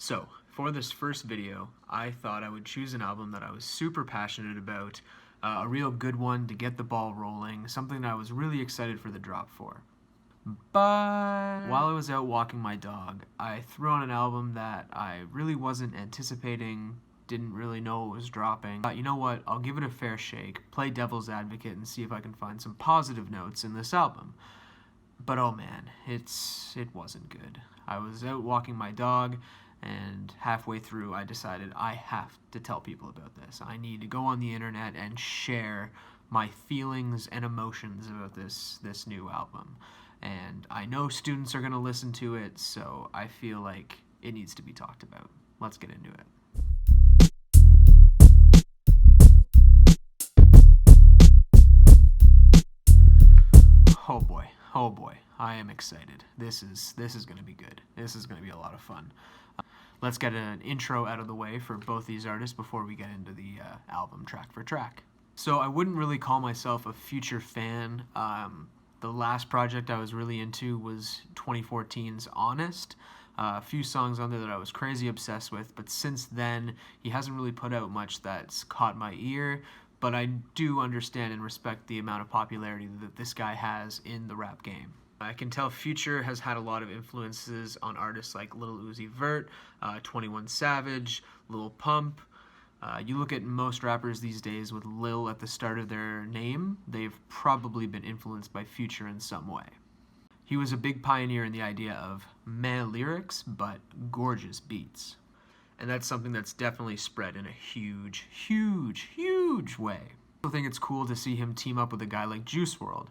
So, for this first video, I thought I would choose an album that I was super passionate about, a real good one to get the ball rolling, something that I was really excited for the drop for. But while I was out walking my dog, I threw on an album that I really wasn't anticipating, didn't really know it was dropping. You know what, I'll give it a fair shake, play devil's advocate, and see if I can find some positive notes in this album. But oh man, it wasn't good. I was out walking my dog, and halfway through I decided I have to tell people about this. I need to go on the internet and share my feelings and emotions about this new album. And I know students are going to listen to it, so I feel like it needs to be talked about. Let's get into it. Oh boy, I am excited. This is going to be good. This is going to be a lot of fun. Let's get an intro out of the way for both these artists before we get into the album track for track. So I wouldn't really call myself a future fan. The last project I was really into was 2014's Honest. A few songs on there that I was crazy obsessed with, but since then he hasn't really put out much that's caught my ear. But I do understand and respect the amount of popularity that this guy has in the rap game. I can tell Future has had a lot of influences on artists like Lil Uzi Vert, 21 Savage, Lil Pump. You look at most rappers these days with Lil at the start of their name, they've probably been influenced by Future in some way. He was a big pioneer in the idea of meh lyrics, but gorgeous beats. And that's something that's definitely spread in a huge way. I think it's cool to see him team up with a guy like Juice Wrld.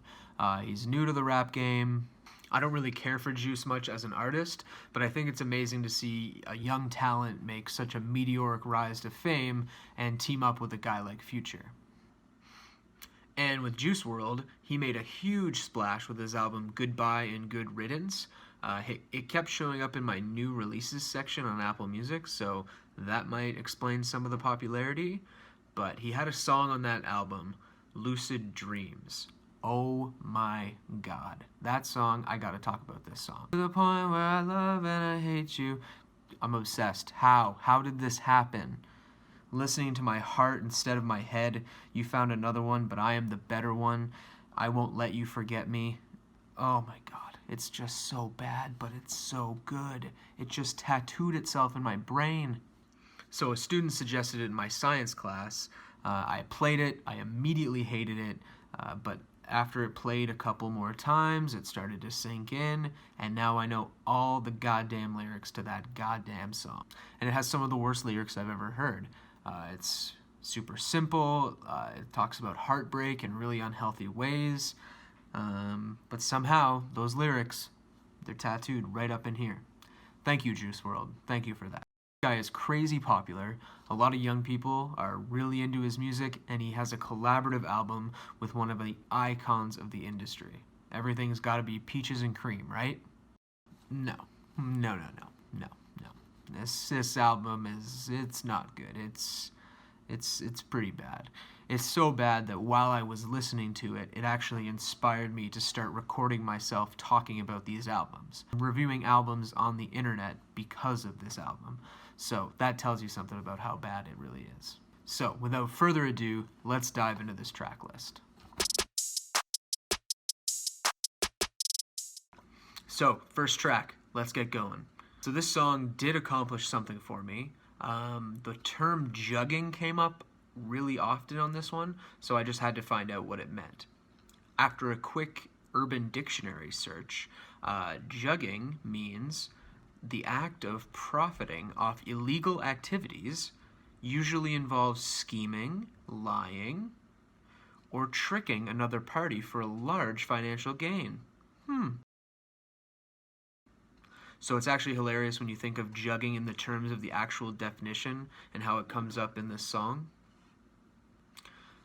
He's new to the rap game. I don't really care for Juice much as an artist, but I think it's amazing to see a young talent make such a meteoric rise to fame and team up with a guy like Future. And with Juice Wrld, he made a huge splash with his album Goodbye and Good Riddance. It kept showing up in my new releases section on Apple Music, so that might explain some of the popularity. But he had a song on that album, Lucid Dreams. Oh my god. That song, I gotta talk about this song. To the point where I love and I hate you. I'm obsessed. How? How did this happen? Listening to my heart instead of my head. You found another one, but I am the better one. I won't let you forget me. Oh my god. It's just so bad, but it's so good. It just tattooed itself in my brain. So a student suggested it in my science class. I played it. I immediately hated it. But after it played a couple more times, it started to sink in. And now I know all the goddamn lyrics to that goddamn song. And it has some of the worst lyrics I've ever heard. It's super simple. It talks about heartbreak in really unhealthy ways. But somehow, those lyrics, they're tattooed right up in here. Thank you, Juice Wrld. Thank you for that. This guy is crazy popular. A lot of young people are really into his music, and he has a collaborative album with one of the icons of the industry. Everything's gotta be peaches and cream, right? No. This album it's not good. It's pretty bad. It's so bad that while I was listening to it, it actually inspired me to start recording myself talking about these albums. I'm reviewing albums on the internet because of this album. So that tells you something about how bad it really is. So without further ado, let's dive into this track list. So first track, let's get going. So this song did accomplish something for me. The term jugging came up really often on this one, so I just had to find out what it meant. After a quick Urban Dictionary search, jugging means the act of profiting off illegal activities, usually involves scheming, lying, or tricking another party for a large financial gain. So it's actually hilarious when you think of jugging in the terms of the actual definition and how it comes up in this song.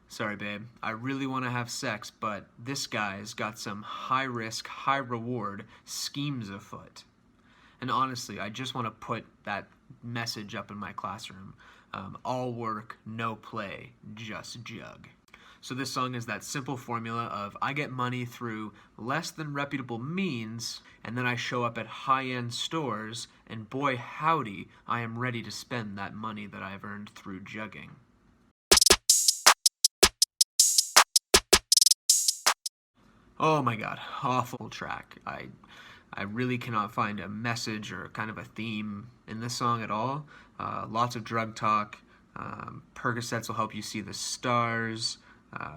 Sorry, babe. I really want to have sex, but this guy's got some high-risk, high-reward schemes afoot. And honestly, I just want to put that message up in my classroom. All work, no play, just jug. So this song is that simple formula of I get money through less than reputable means, and then I show up at high-end stores, and boy howdy, I am ready to spend that money that I've earned through jugging. Oh my god, awful track. I really cannot find a message or kind of a theme in this song at all. Lots of drug talk. Percocets will help you see the stars.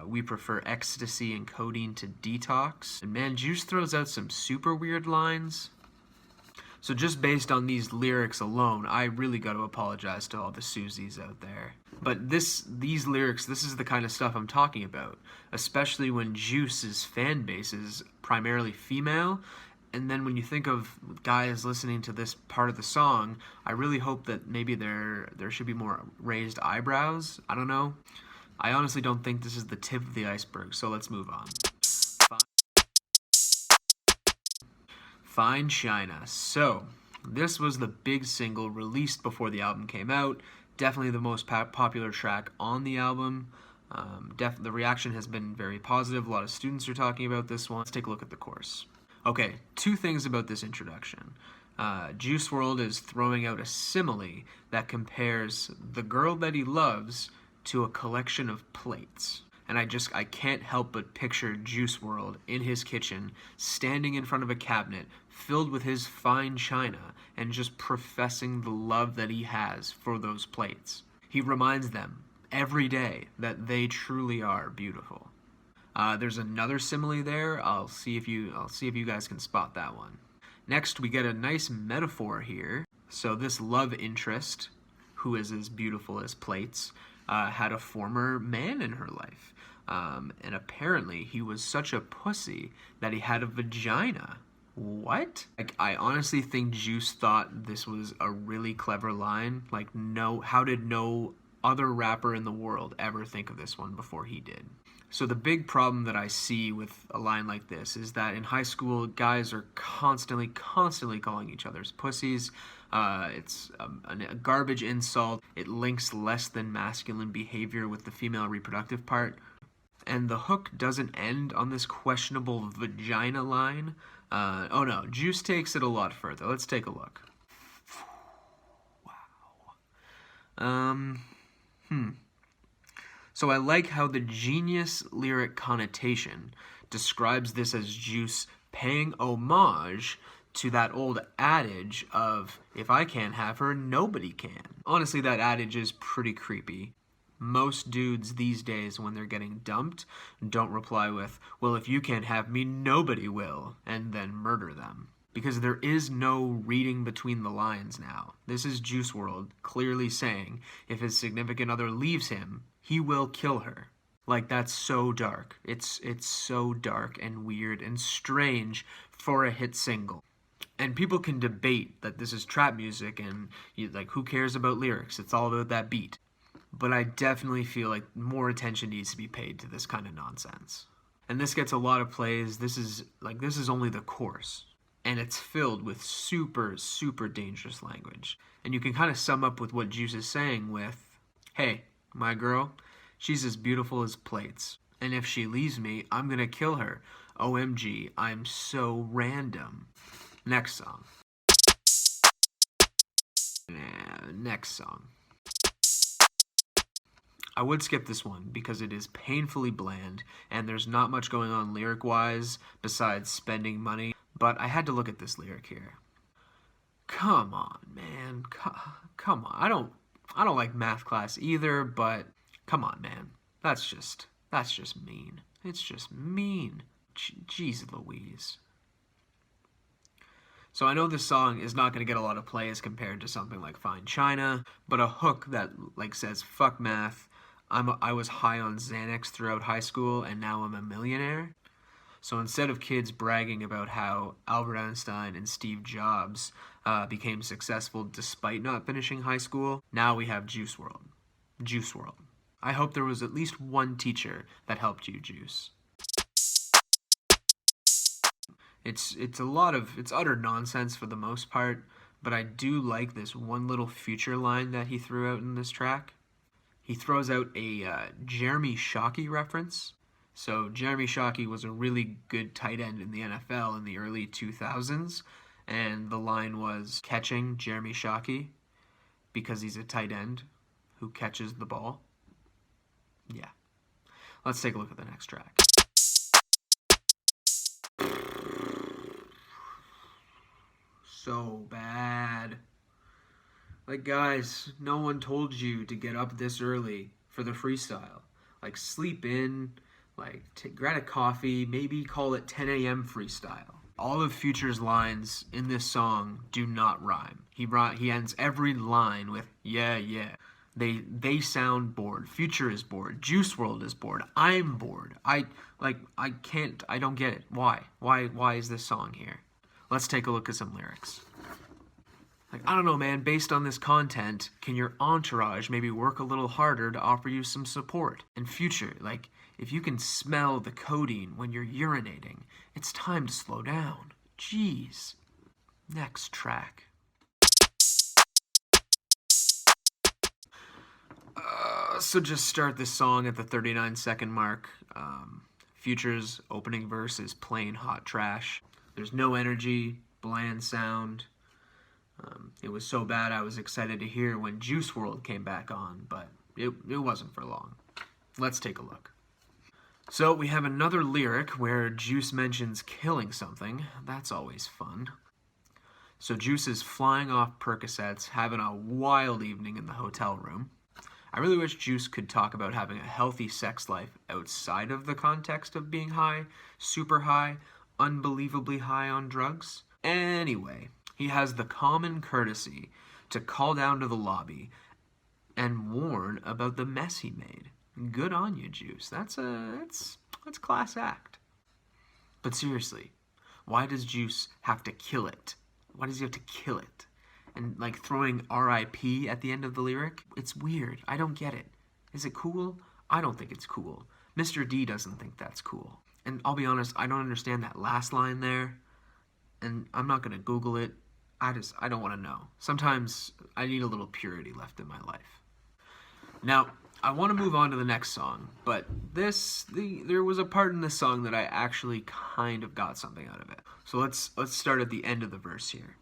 We prefer ecstasy and codeine to detox. And man, Juice throws out some super weird lines. So just based on these lyrics alone, I really got to apologize to all the Susies out there. But these lyrics, this is the kind of stuff I'm talking about, especially when Juice's fan base is primarily female. And then when you think of guys listening to this part of the song, I really hope that maybe there should be more raised eyebrows. I don't know. I honestly don't think this is the tip of the iceberg, so let's move on. Fine China. So, this was the big single released before the album came out. Definitely the most popular track on the album. The reaction has been very positive. A lot of students are talking about this one. Let's take a look at the chorus. Okay, two things about this introduction. Juice Wrld is throwing out a simile that compares the girl that he loves to a collection of plates. And I can't help but picture Juice Wrld in his kitchen, standing in front of a cabinet filled with his fine china and just professing the love that he has for those plates. He reminds them every day that they truly are beautiful. There's another simile there. I'll see if you guys can spot that one. Next, we get a nice metaphor here. So this love interest, who is as beautiful as plates, had a former man in her life. And apparently he was such a pussy that he had a vagina. What? I honestly think Juice thought this was a really clever line. How did no other rapper in the world ever think of this one before he did? So the big problem that I see with a line like this is that in high school, guys are constantly calling each other's pussies. It's a garbage insult. It links less than masculine behavior with the female reproductive part. And the hook doesn't end on this questionable vagina line. Oh no, Juice takes it a lot further. Let's take a look. Wow. So I like how the genius lyric connotation describes this as Juice paying homage to that old adage of, if I can't have her, nobody can. Honestly, that adage is pretty creepy. Most dudes these days, when they're getting dumped, don't reply with, well, if you can't have me, nobody will, and then murder them. Because there is no reading between the lines now. This is Juice Wrld clearly saying if his significant other leaves him, he will kill her. That's so dark. It's so dark and weird and strange for a hit single. And people can debate that this is trap music and who cares about lyrics? It's all about that beat. But I definitely feel like more attention needs to be paid to this kind of nonsense. And this gets a lot of plays. This is only the chorus. And it's filled with super, super dangerous language. And you can kind of sum up with what Juice is saying with, hey, my girl, she's as beautiful as plates. And if she leaves me, I'm gonna kill her. OMG, I'm so random. Next song. Next song. I would skip this one because it is painfully bland and there's not much going on lyric-wise besides spending money, but I had to look at this lyric here. Come on, man. Come on. I don't like math class either, but come on, man. That's just mean. It's just mean. Jeez Louise. So I know this song is not going to get a lot of play as compared to something like Fine China, but a hook that says fuck math, I was high on Xanax throughout high school and now I'm a millionaire. So instead of kids bragging about how Albert Einstein and Steve Jobs became successful despite not finishing high school, now we have Juice Wrld. Juice Wrld. I hope there was at least one teacher that helped you, Juice. It's utter nonsense for the most part, but I do like this one little future line that he threw out in this track. He throws out a Jeremy Shockey reference. So Jeremy Shockey was a really good tight end in the NFL in the early 2000s, and the line was catching Jeremy Shockey because he's a tight end who catches the ball. Yeah. Let's take a look at the next track. So bad. Like, guys, no one told you to get up this early for the freestyle. Like, sleep in, like, grab a coffee, maybe call it 10 a.m. freestyle. All of Future's lines in this song do not rhyme. He ends every line with, yeah, yeah. They sound bored. Future is bored. Juice Wrld is bored. I'm bored. I don't get it. Why? Why is this song here? Let's take a look at some lyrics. Like, I don't know, man, based on this content, can your entourage maybe work a little harder to offer you some support? And Future, like, if you can smell the codeine when you're urinating, it's time to slow down. Jeez. Next track. So just start this song at the 39-second mark. Future's opening verse is plain hot trash. There's no energy, bland sound. It was so bad I was excited to hear when Juice Wrld came back on, but it wasn't for long. Let's take a look. So we have another lyric where Juice mentions killing something. That's always fun. So Juice is flying off Percocets, having a wild evening in the hotel room. I really wish Juice could talk about having a healthy sex life outside of the context of being high, super high, unbelievably high on drugs. Anyway, he has the common courtesy to call down to the lobby and warn about the mess he made. Good on you, Juice. That's class act. But seriously, why does Juice have to kill it? Why does he have to kill it? And like throwing R.I.P. at the end of the lyric? It's weird. I don't get it. Is it cool? I don't think it's cool. Mr. D doesn't think that's cool. And I'll be honest, I don't understand that last line there. And I'm not going to Google it. I don't want to know. Sometimes I need a little purity left in my life. Now, I want to move on to the next song, but there was a part in this song that I actually kind of got something out of it. So let's start at the end of the verse here.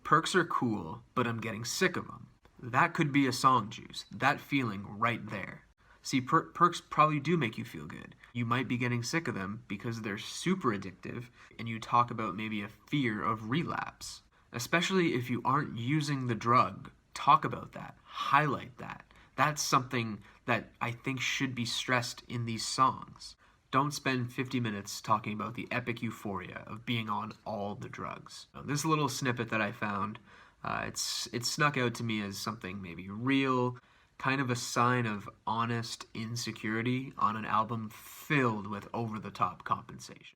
Perks are cool, but I'm getting sick of them. That could be a song, Juice. That feeling right there. See, perks probably do make you feel good. You might be getting sick of them because they're super addictive, and you talk about maybe a fear of relapse. Especially if you aren't using the drug. Talk about that. Highlight that. That's something that I think should be stressed in these songs. Don't spend 50 minutes talking about the epic euphoria of being on all the drugs. Now, this little snippet that I found, it snuck out to me as something maybe real, kind of a sign of honest insecurity on an album filled with over-the-top compensation.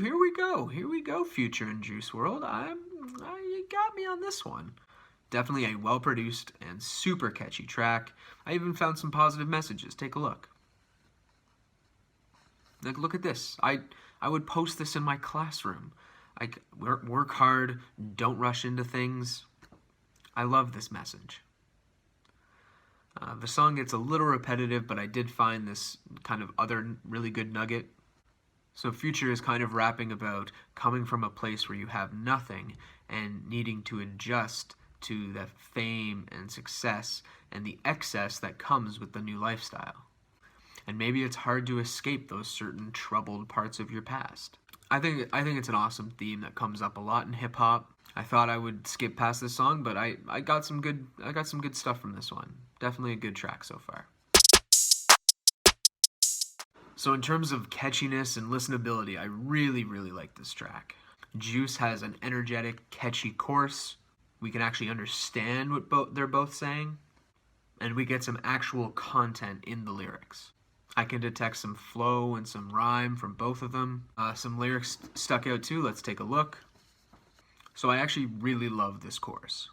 Here we go, Future and Juice Wrld. You got me on this one. Definitely a well-produced and super catchy track. I even found some positive messages. Take a look. Like, look at this. I would post this in my classroom. Like, work hard, don't rush into things. I love this message. The song gets a little repetitive, but I did find this kind of other really good nugget. So Future is kind of rapping about coming from a place where you have nothing and needing to adjust to the fame and success and the excess that comes with the new lifestyle. And maybe it's hard to escape those certain troubled parts of your past. I think it's an awesome theme that comes up a lot in hip hop. I thought I would skip past this song, but I got some good stuff from this one. Definitely a good track so far. So in terms of catchiness and listenability, I really, really like this track. Juice has an energetic, catchy chorus. We can actually understand what they're both saying. And we get some actual content in the lyrics. I can detect some flow and some rhyme from both of them. Some lyrics stuck out too. Let's take a look. So I actually really love this chorus.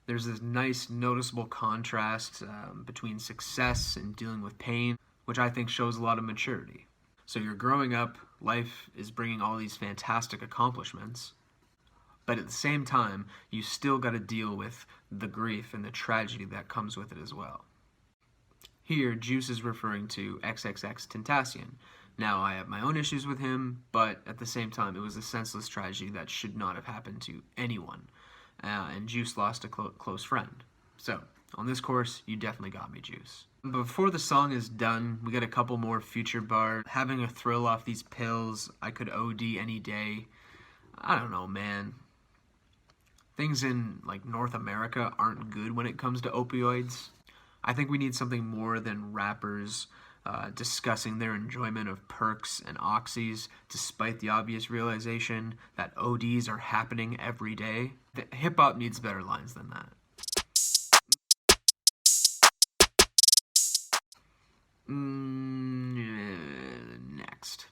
There's this nice, noticeable contrast between success and dealing with pain, which I think shows a lot of maturity. So you're growing up, life is bringing all these fantastic accomplishments, But at the same time, you still got to deal with the grief and the tragedy that comes with it as well. Here, Juice is referring to XXX Tentacion. Now, I have my own issues with him, but at the same time, it was a senseless tragedy that should not have happened to anyone. And Juice lost a close friend. So, on this course, you definitely got me, Juice. Before the song is done, we got a couple more Future bars. Having a thrill off these pills, I could OD any day. I don't know, man. Things in, like, North America aren't good when it comes to opioids. I think we need something more than rappers discussing their enjoyment of perks and oxys, despite the obvious realization that ODs are happening every day. Hip-hop needs better lines than that. Next.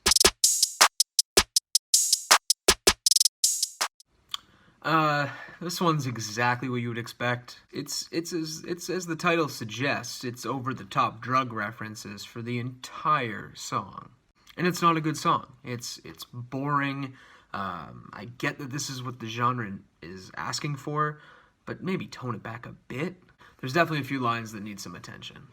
This one's exactly what you would expect. It's as the title suggests, it's over-the-top drug references for the entire song. And it's not a good song. It's boring. I get that this is what the genre is asking for, but maybe tone it back a bit. There's definitely a few lines that need some attention.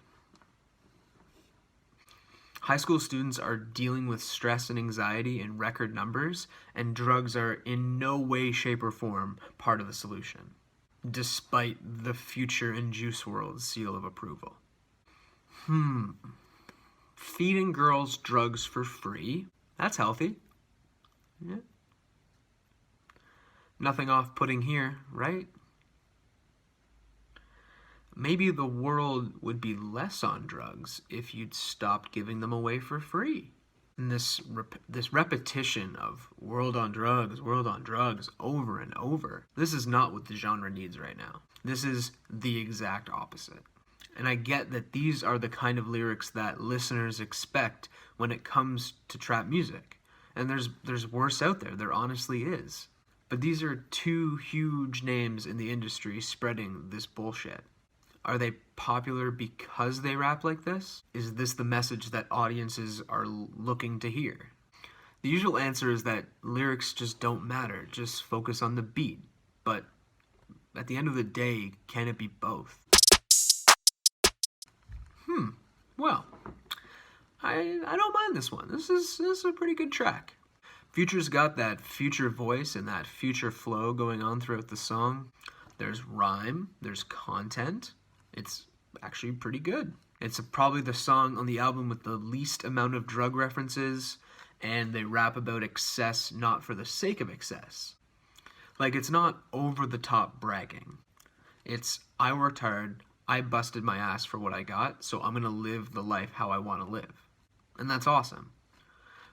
High school students are dealing with stress and anxiety in record numbers, and drugs are in no way, shape, or form part of the solution, despite the Future and Juice WRLD seal of approval. Feeding girls drugs for free? That's healthy. Yeah. Nothing off-putting here, right? Maybe the world would be less on drugs if you'd stopped giving them away for free. And this repetition of world on drugs over and over, this is not what the genre needs right now. This is the exact opposite. And I get that these are the kind of lyrics that listeners expect when it comes to trap music. And there's worse out there, there honestly is. But these are two huge names in the industry spreading this bullshit. Are they popular because they rap like this? Is this the message that audiences are looking to hear? The usual answer is that lyrics just don't matter, just focus on the beat. But at the end of the day, can it be both? Well, I don't mind this one. This is a pretty good track. Future's got that Future voice and that Future flow going on throughout the song. There's rhyme, there's content. It's actually pretty good. It's probably the song on the album with the least amount of drug references, and they rap about excess not for the sake of excess. Like, it's not over-the-top bragging. It's, I worked hard, I busted my ass for what I got, so I'm gonna live the life how I want to live. And that's awesome.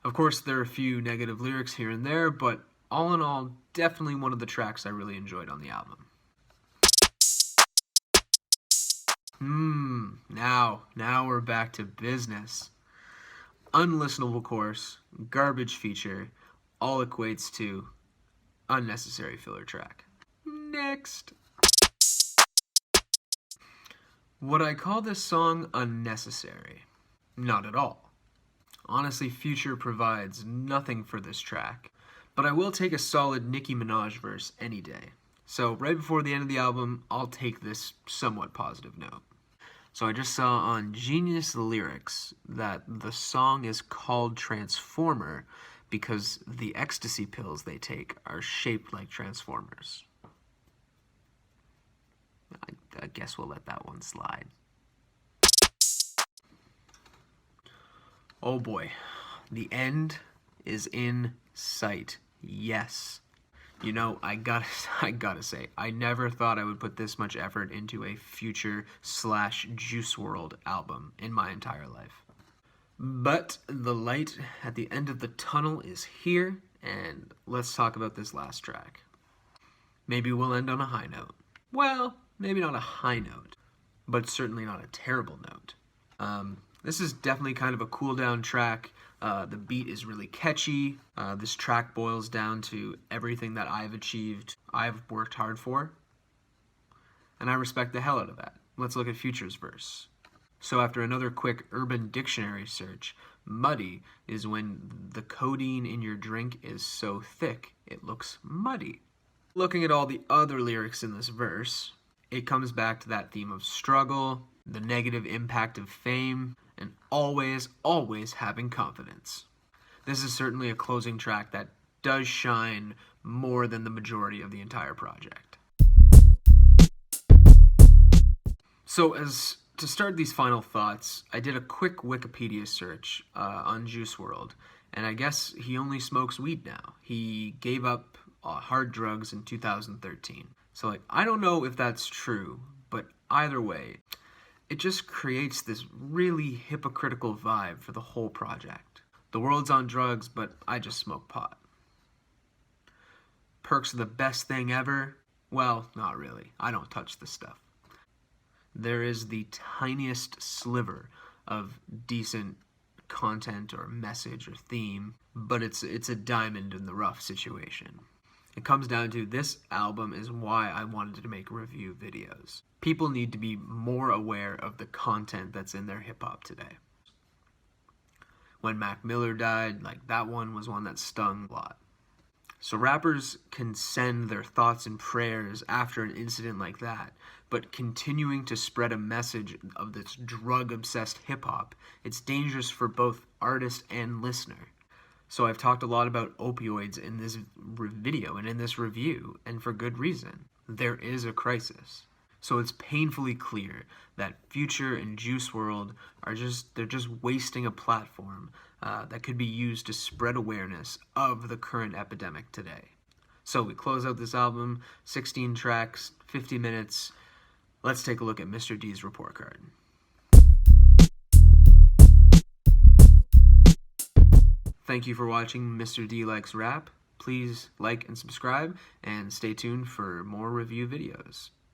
Of course, there are a few negative lyrics here and there, but all in all, definitely one of the tracks I really enjoyed on the album. Now we're back to business. Unlistenable course, garbage feature, all equates to unnecessary filler track. Next. Would I call this song unnecessary? Not at all. Honestly, Future provides nothing for this track, but I will take a solid Nicki Minaj verse any day. So right before the end of the album, I'll take this somewhat positive note. So I just saw on Genius Lyrics that the song is called Transformer because the ecstasy pills they take are shaped like Transformers. I guess we'll let that one slide. Oh boy, the end is in sight. Yes. You know, I gotta say, I never thought I would put this much effort into a Future / Juice WRLD album in my entire life. But the light at the end of the tunnel is here, and let's talk about this last track. Maybe we'll end on a high note. Well, maybe not a high note, but certainly not a terrible note. This is definitely kind of a cool down track. The beat is really catchy. This track boils down to everything that I've achieved, I've worked hard for. And I respect the hell out of that. Let's look at Future's verse. So after another quick Urban Dictionary search, muddy is when the codeine in your drink is so thick it looks muddy. Looking at all the other lyrics in this verse, it comes back to that theme of struggle, the negative impact of fame, and always, always having confidence. This is certainly a closing track that does shine more than the majority of the entire project. So as to start these final thoughts, I did a quick Wikipedia search on Juice Wrld, and I guess he only smokes weed now. He gave up hard drugs in 2013. So I don't know if that's true, but either way, it just creates this really hypocritical vibe for the whole project. The world's on drugs, but I just smoke pot. Perks are the best thing ever? Well, not really. I don't touch this stuff. There is the tiniest sliver of decent content or message or theme, but it's a diamond in the rough situation. It comes down to this album is why I wanted to make review videos. People need to be more aware of the content that's in their hip-hop today. When Mac Miller died, that one was one that stung a lot. So rappers can send their thoughts and prayers after an incident like that, but continuing to spread a message of this drug-obsessed hip-hop, it's dangerous for both artist and listener. So I've talked a lot about opioids in this video and in this review, and for good reason. There is a crisis. So it's painfully clear that Future and Juice Wrld they're just wasting a platform that could be used to spread awareness of the current epidemic today. So we close out this album, 16 tracks, 50 minutes. Let's take a look at Mr. D's report card. Thank you for watching Mr. D Likes Rap. Please like and subscribe, and stay tuned for more review videos.